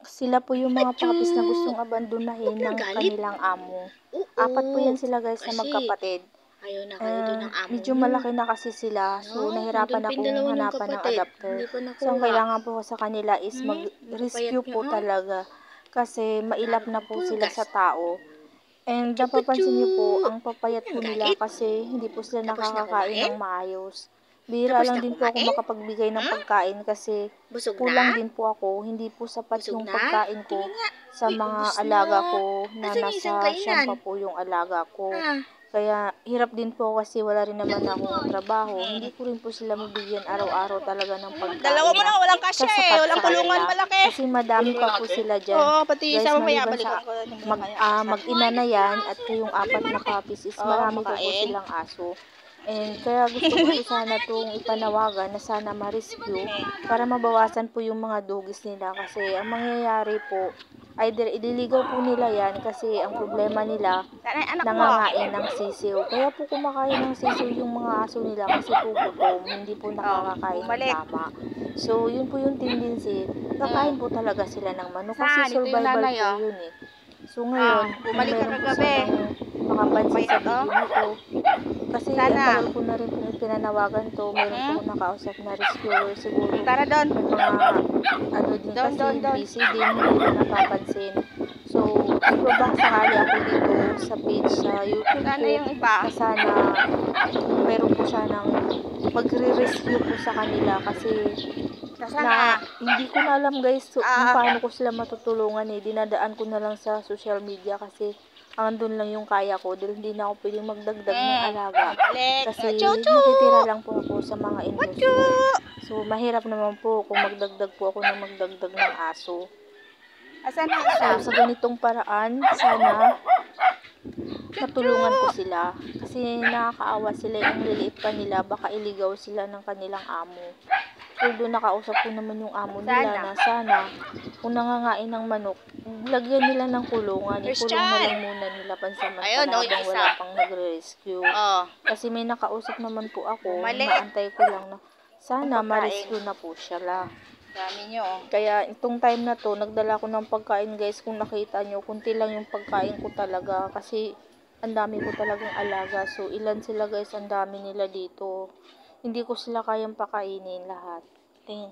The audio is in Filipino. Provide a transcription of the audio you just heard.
Sila po yung mga Achoo! puppies na gustong abandonahin Huwag nang ng galit. kanilang amo. Oo. 4 po yan sila guys na Kasi magkapatid. ayaw na kayo doon ng amo Medyo mo. malaki na kasi sila, so No, nandun nahirapan pa yung akong dalawa niyong hanapan ng kapatid. adopter. Hindi pa So ang nakuha. kailangan po sa kanila is Ang papayat mag-rescue niyo, po talaga kasi mailap Lalo na kang po sila pulgas. sa tao. And Kuchu, kuchu. napapansin niyo po, ang Huwag papayat po nang nila galit. kasi hindi po sila Tapos na nakakakain kumain? ng maayos. Bihira Tapos lang na din po ako kumain? makapagbigay ng Hmm? pagkain kasi Busog kulang na? din po ako. Hindi po sapat Busog yung na? pagkain ko Tingin nga. sa Uy, mga ubos na. alaga ko na Asan yung isang nasa siyam kainan? pa po yung alaga ko. Ah, Kaya hirap din po kasi wala rin naman akong trabaho. hmm. Hindi ko rin po sila mabigyan araw-araw talaga ng Dalawa pagkain mo na, walang na kasya eh. sasapat Walang sa kulungan kanila. malaki. Kasi madami pa po sila dyan. Oo, pati Guys, isa mamaya, maliban balikan sa ko yung mag-ina na yan at yung 4 na puppies is Oo, marami pa po makain. silang aso. And kaya gusto ko po sana itong ipanawagan na sana ma-rescue para mabawasan po yung mga dugis nila kasi ang mangyayari po, either ililigaw po nila yan kasi ang problema nila Sana yung anak mo. nangangain ng sisiw. Kaya po kumakain ng sisiw yung mga aso nila kasi po gutom, hindi po nakakakain ng bumalik. tama. So yun po yung tendency, kakain po talaga sila ng manok kasi Saan? Ito yung survival nanay, po oh. yun eh. So ngayon, kung Bumalik ka meron po kagabi. sanang makapansin sa video na to, kasi ang Sana. tagal ko na rin po pinanawagan to, meron po nakausap na rescuer siguro. Tara doon. May mga ano din Doon, kasi, doon, doon. busy din, hindi rin napapansin. So, nagbabang sakali ako dito sa page sa YouTube Sana ko, yung iba. na sana meron po sanang magre-rescue po sa kanila kasi na hindi ko na alam guys kung paano ko sila matutulungan eh. Dinadaan ko na lang sa social media kasi andun lang yung kaya ko dahil hindi na ako pwedeng magdagdag ng alaga kasi nakitira lang po ako sa mga inyo. So mahirap naman po kung magdagdag po ako ng magdagdag ng aso. Asan ang isa? So sa ganitong paraan sana matulungan ko sila kasi nakakaawa sila, yung liliit pa nila, baka iligaw sila ng kanilang amo. So doon nakausap ko naman yung amo nila na sana kung nangangain ng manok, lagyan nila ng kulungan. Ikulong na lang muna nila pansamantala habang wala pang nagre-rescue. Kasi may nakausap naman po ako, naantay ko lang na sana ma-rescue na po siya la. Dami nyo. Kaya itong time na to, nagdala ko ng pagkain guys. Kung nakita nyo, kunti lang yung pagkain ko talaga. Kasi ang dami ko talagang alaga. So ilan sila guys, ang dami nila dito. Hindi ko sila kayang pakainin lahat. Tingin.